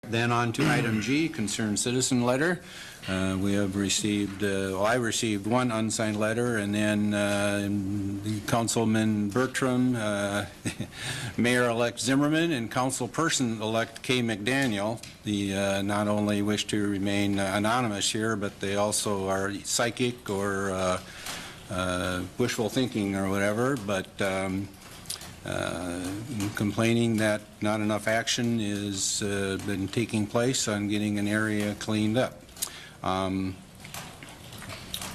Then on to item G, concerned citizen letter. We have received, I received one unsigned letter, and then the Councilman Bertram, Mayor-elect Zimmerman, and Councilperson-elect Kay McDaniel, not only wish to remain anonymous here, but they also are psychic or wishful thinking or whatever, but complaining that not enough action has been taking place on getting an area cleaned up.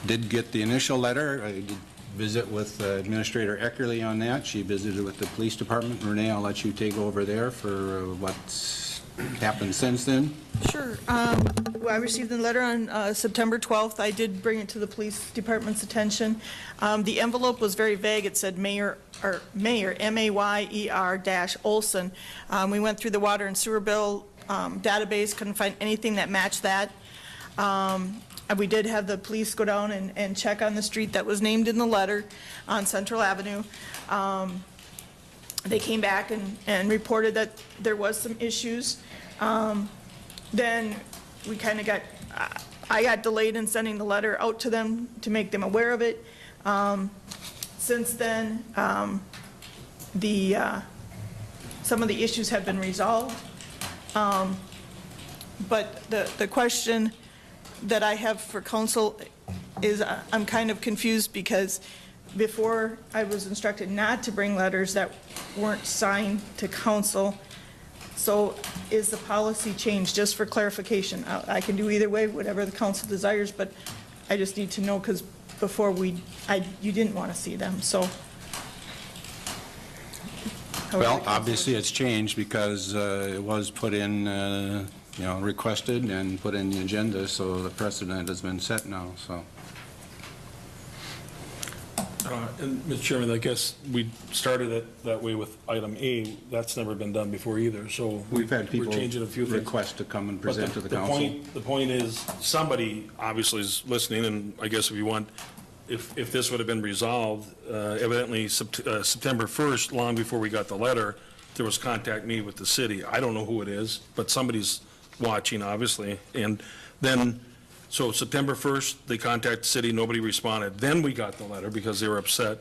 Did get the initial letter. I did visit with Administrator Eckerly on that. She visited with the police department. Renee, I'll let you take over there for what's happened since then. Sure. I received the letter on September 12th. I did bring it to the police department's attention. The envelope was very vague. It said Mayor, M-A-Y-E-R-Olson. We went through the water and sewer bill database, couldn't find anything that matched that. We did have the police go down and check on the street that was named in the letter on Central Avenue. They came back and reported that there was some issues. Then we kind of got, I got delayed in sending the letter out to them to make them aware of it. Since then, some of the issues have been resolved. But the question that I have for council is I'm kind of confused because before I was instructed not to bring letters that weren't signed to council. So is the policy changed? Just for clarification, I can do either way, whatever the council desires, but I just need to know because before you didn't want to see them, so. Well, obviously it's changed because it was put in, requested and put in the agenda, so the precedent has been set now, so. And Mr. Chairman, I guess we started it that way with item A. That's never been done before either, so We've had people we're changing a few things. request to come and present to the council. The point is, somebody obviously is listening, and I guess if you want, if this would have been resolved, evidently September 1st, long before we got the letter, there was contact made with the city. I don't know who it is, but somebody's watching, obviously. And then, so September 1st, they contacted the city, nobody responded. Then we got the letter because they were upset.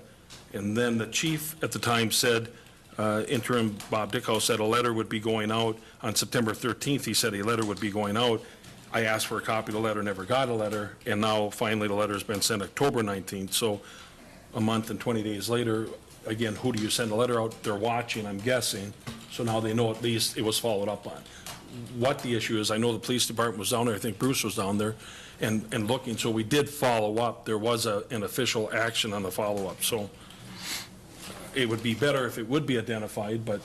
And then the chief at the time said, interim Bob Dickhouse said a letter would be going out on September 13th. He said a letter would be going out. I asked for a copy of the letter, never got a letter. And now finally the letter has been sent October 19th. So a month and 20 days later, again, who do you send a letter out? They're watching, I'm guessing. So now they know at least it was followed up on. What the issue is, I know the police department was down there, I think Bruce was down there, and looking, so we did follow up. There was an official action on the follow-up, so it would be better if it would be identified, but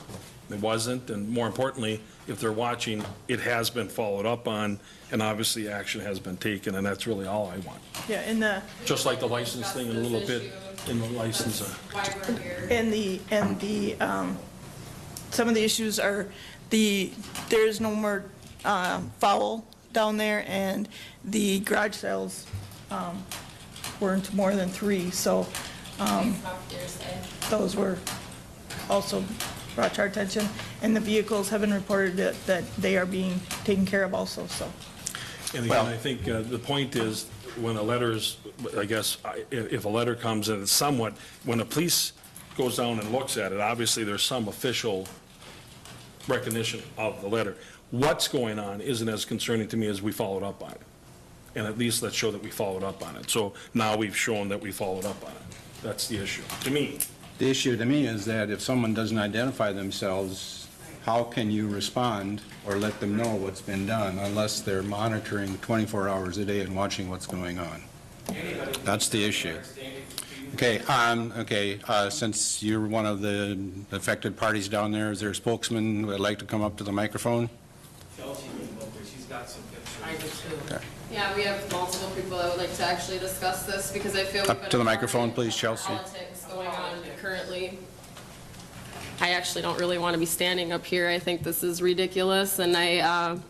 it wasn't, and more importantly, if they're watching, it has been followed up on, and obviously action has been taken, and that's really all I want. Yeah, in the Just like the license thing in a little bit, in the license. Some of the issues are there is no more foul down there, and the garage sales weren't more than 3, so those were also brought to our attention, and the vehicles have been reported that they are being taken care of also. So. And again, I think the point is when a letter is, I guess, if a letter comes and it's somewhat, when the police goes down and looks at it, obviously there's some official recognition of the letter. What's going on isn't as concerning to me as we followed up on it. And at least let's show that we followed up on it. So now we've shown that we followed up on it. That's the issue, to me. The issue to me is that if someone doesn't identify themselves, how can you respond or let them know what's been done unless they're monitoring 24 hours a day and watching what's going on? That's the issue. Okay, since you're one of the affected parties down there, is there a spokesman who would like to come up to the microphone? Chelsea, she's got some pictures. I do too. Okay. Yeah, we have multiple people that would like to actually discuss this because I feel Up to the microphone, please, Chelsea. Politics going on currently. I actually don't really want to be standing up here. I think this is ridiculous, and I'm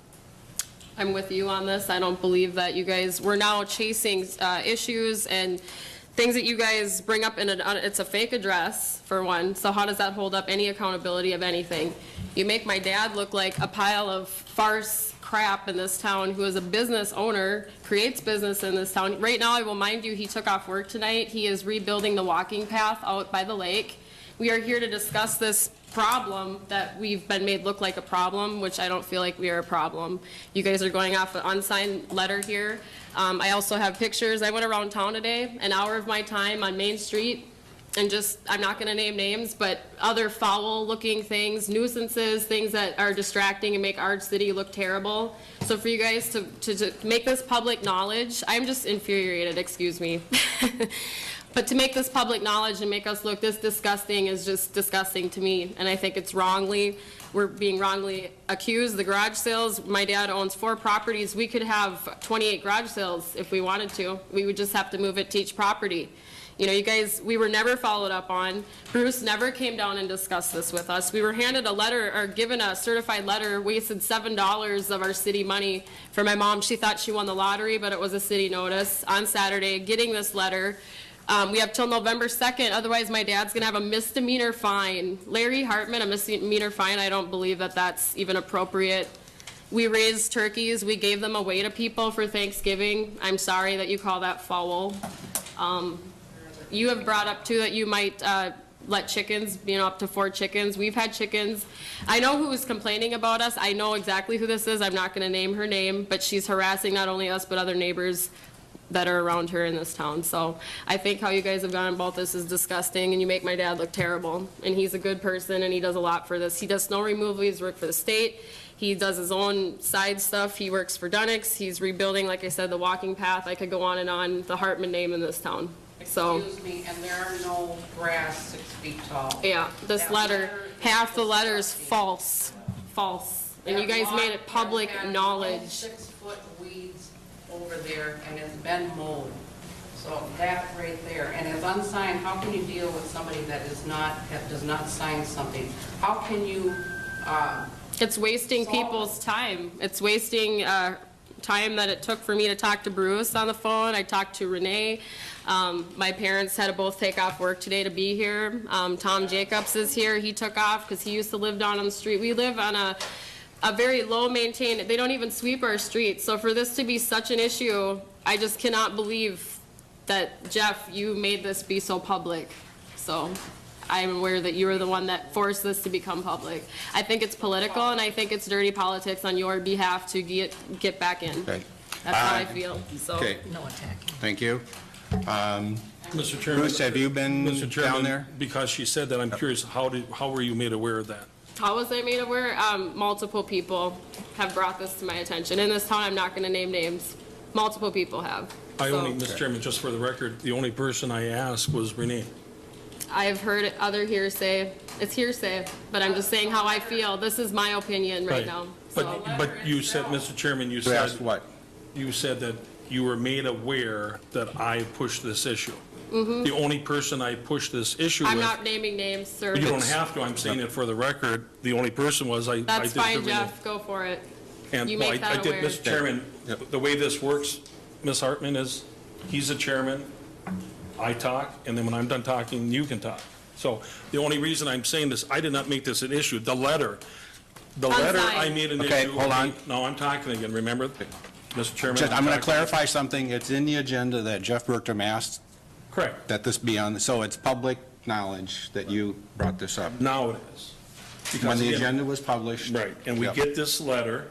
with you on this. I don't believe that you guys, we're now chasing issues and things that you guys bring up in it's a fake address, for one, so how does that hold up any accountability of anything? You make my dad look like a pile of farce crap in this town, who is a business owner, creates business in this town. Right now, I will mind you, he took off work tonight. He is rebuilding the walking path out by the lake. We are here to discuss this problem that we've been made look like a problem, which I don't feel like we are a problem. You guys are going off an unsigned letter here. I also have pictures. I went around town today, an hour of my time on Main Street, and just, I'm not going to name names, but other foul-looking things, nuisances, things that are distracting and make our city look terrible. So for you guys to make this public knowledge, I'm just infuriated, excuse me. But to make this public knowledge and make us look this disgusting is just disgusting to me, and I think it's we're being wrongly accused. The garage sales, my dad owns 4 properties. We could have 28 garage sales if we wanted to. We would just have to move it to each property. You know, you guys, we were never followed up on. Bruce never came down and discussed this with us. We were handed a letter, or given a certified letter, wasted $7 of our city money for my mom. She thought she won the lottery, but it was a city notice on Saturday, getting this letter. We have till November 2nd, otherwise my dad's gonna have a misdemeanor fine. Larry Hartmann, a misdemeanor fine, I don't believe that that's even appropriate. We raised turkeys, we gave them away to people for Thanksgiving. I'm sorry that you call that foul. You have brought up too that you might let chickens, up to 4 chickens. We've had chickens. I know who is complaining about us. I know exactly who this is. I'm not gonna name her name, but she's harassing not only us, but other neighbors that are around her in this town. So I think how you guys have gone about this is disgusting, and you make my dad look terrible. And he's a good person, and he does a lot for this. He does snow removal, he's worked for the state. He does his own side stuff. He works for Dunnick's. He's rebuilding, like I said, the walking path. I could go on and on, the Hartmann name in this town. So, excuse me, and there are no grass 6 feet tall. yeah, this That letter, half the is letter is disgusting. false. And you That guys lawn made it public has had knowledge. 6-foot weeds over there and has been mowed. So that right there, and as unsigned, how can you deal with somebody that does not sign something? How can you, It's wasting Solve people's time. It's wasting time that it took for me to talk to Bruce on the phone. I talked to Renee. My parents had to both take off work today to be here. Tom Jacobs is here. He took off because he used to live down on the street. We live on a very low maintained, they don't even sweep our streets. So for this to be such an issue, I just cannot believe that, Jeff, you made this be so public. So I'm aware that you were the one that forced this to become public. I think it's political, and I think it's dirty politics on your behalf to get back in. Okay. That's how I feel, so. Okay, no attacking? thank you. Mr. Chairman. Bruce, have you been Mr. Chairman, down there? because she said that, I'm curious, how were you made aware of that? How was I made aware? Multiple people have brought this to my attention. In this town, I'm not gonna name names. Multiple people have. So, Mr. Chairman, just for the record, the only person I asked was Renee. I've heard other hearsay. It's hearsay, but I'm just saying how I feel. This is my opinion right now. So, But you said, Mr. Chairman, you You asked said, what? you said that you were made aware that I pushed this issue. The only person I pushed this issue with. I'm not naming names, sir. You don't have to, I'm saying it for the record. The only person was I did. That's the fine, Renee. Jeff. Go for it. And You well, make I that did, aware. Mr. Chairman, Yep. the way this works, Ms. Hartman, is he's the chairman, I talk, and then when I'm done talking, you can talk. So the only reason I'm saying this, I did not make this an issue. The letter I made an issue. Okay, hold on. No, I'm talking again, remember? Mr. Chairman. I'm going to talking. clarify something. It's in the agenda that Jeff Bertram asked Correct. that this be on, so it's public knowledge that you brought this up. Now it is. When Because the again- agenda was published. Right, and we Yep. get this letter,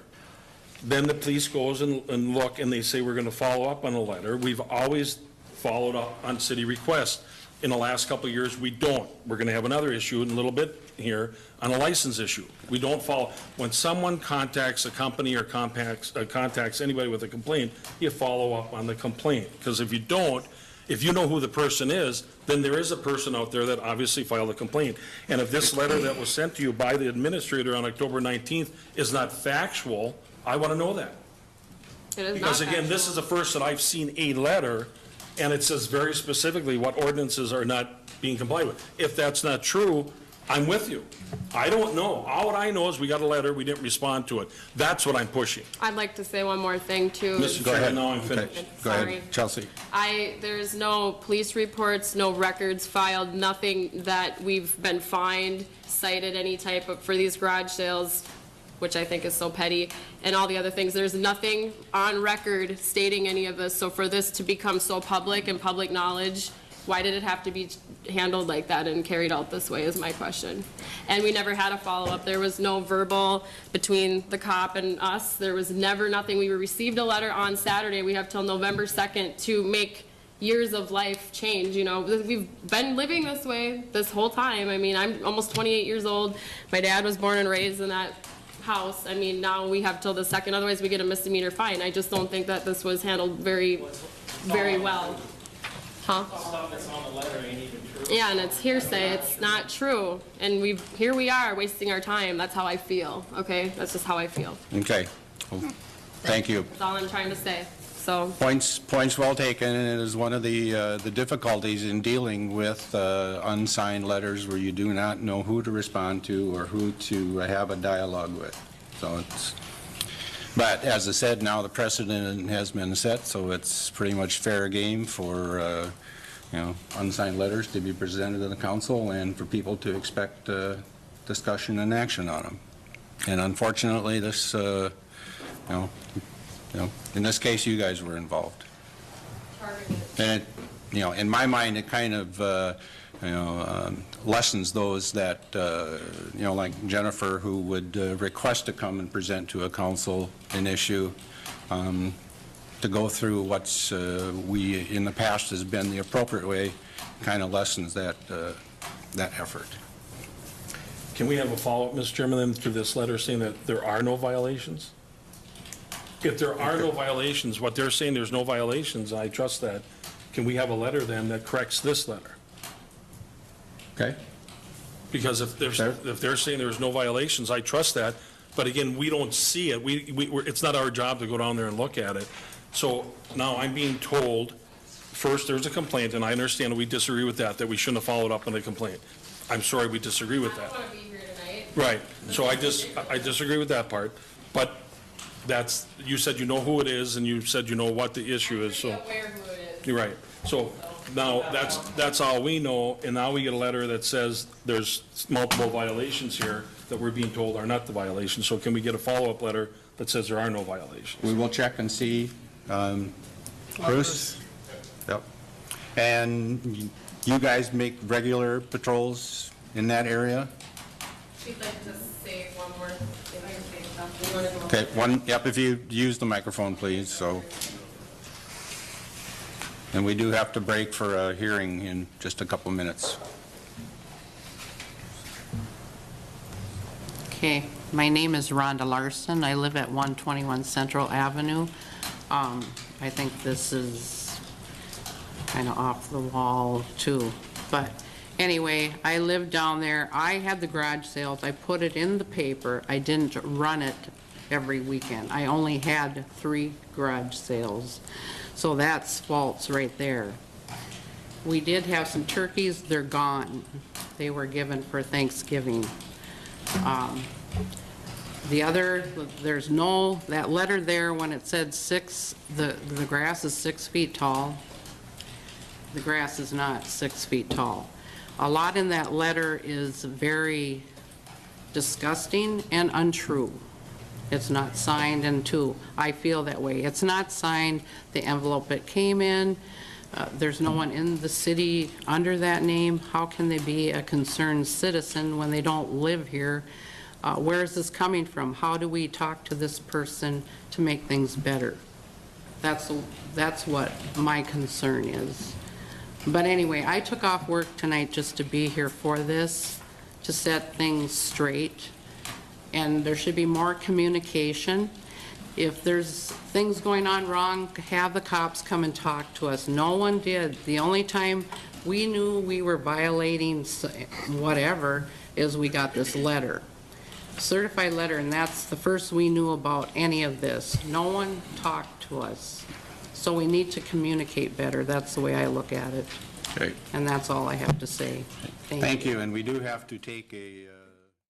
then the police goes and look, and they say, we're going to follow up on the letter. We've always followed up on city requests. In the last couple of years, we don't. We're going to have another issue in a little bit here on a license issue. We don't follow. When someone contacts a company or contacts anybody with a complaint, you follow up on the complaint. Because if you don't, if you know who the person is, then there is a person out there that obviously filed a complaint. And if this letter that was sent to you by the administrator on October 19th is not factual, I want to know that. It is not Because again, this factual. is the first that I've seen a letter, and it says very specifically what ordinances are not being complied with. If that's not true, I'm with you. I don't know. All I know is we got a letter, we didn't respond to it. That's what I'm pushing. I'd like to say one more thing, too. Mr. Go ahead. Chairman, now I'm Okay. finished. Go Sorry. ahead, Chelsea. There's no police reports, no records filed, nothing that we've been fined, cited any type of, for these garage sales, which I think is so petty, and all the other things. There's nothing on record stating any of this. So for this to become so public and public knowledge, why did it have to be handled like that and carried out this way is my question. And we never had a follow-up. There was no verbal between the cop and us. There was never nothing. We received a letter on Saturday. We have till November 2nd to make years of life change. You know, we've been living this way this whole time. I mean, I'm almost 28 years old. My dad was born and raised in that house. I mean, now we have till the 2nd, otherwise we get a misdemeanor fine. I just don't think that this was handled very well. Huh? Stuff that's on the letter ain't even true. Yeah, and it's hearsay. It's not true. And here we are wasting our time. That's how I feel, okay? That's just how I feel. Okay. Well, thank you. That's all I'm trying to say. So, Points well taken, and it is one of the difficulties in dealing with unsigned letters where you do not know who to respond to or who to have a dialogue with. So it's, but as I said, now the precedent has been set, so it's pretty much fair game for, unsigned letters to be presented to the council and for people to expect discussion and action on them. And unfortunately, this, in this case, you guys were involved. And it, in my mind, it kind of, lessens those that, like Jennifer, who would request to come and present to a council an issue, to go through what's we in the past has been the appropriate way, kind of lessens that effort. Can we have a follow-up, Mr. Chairman, then, to this letter saying that there are no violations? If there are no violations, what they're saying, there's no violations, I trust that. Can we have a letter then that corrects this letter? Okay? Because if they're saying there's no violations, I trust that. But again, we don't see it. It's not our job to go down there and look at it. So now I'm being told, first, there's a complaint, and I understand we disagree with that we shouldn't have followed up on the complaint. I'm sorry we disagree with that. I don't want to be here tonight. Right. So I disagree with that part. But you said you know who it is, and you said you know what the issue is, so. I'm aware who it is. You're right. So now that's all we know, and now we get a letter that says there's multiple violations here that we're being told are not the violations. So can we get a follow-up letter that says there are no violations? We will check and see. Bruce? Yep. And you guys make regular patrols in that area? She'd like to say one more thing. Okay, if you use the microphone, please, so. And we do have to break for a hearing in just a couple minutes. Okay, my name is Rhonda Larson. I live at 121 Central Avenue. I think this is kind of off the wall too, but anyway, I live down there. I had the garage sales. I put it in the paper. I didn't run it every weekend. I only had 3 garage sales. So that's false right there. We did have some turkeys. They're gone. They were given for Thanksgiving. There's no, that letter there when it said 6, the grass is 6 feet tall. The grass is not 6 feet tall. A lot in that letter is very disgusting and untrue. It's not signed, and I feel that way. It's not signed, the envelope it came in. There's no one in the city under that name. How can they be a concerned citizen when they don't live here? Where is this coming from? How do we talk to this person to make things better? That's what my concern is. But anyway, I took off work tonight just to be here for this, to set things straight. And there should be more communication. If there's things going on wrong, have the cops come and talk to us. No one did. The only time we knew we were violating whatever is we got this letter. Certified letter, and that's the first we knew about any of this. No one talked to us. So we need to communicate better. That's the way I look at it. Okay. And that's all I have to say. Thank you, and we do have to take a...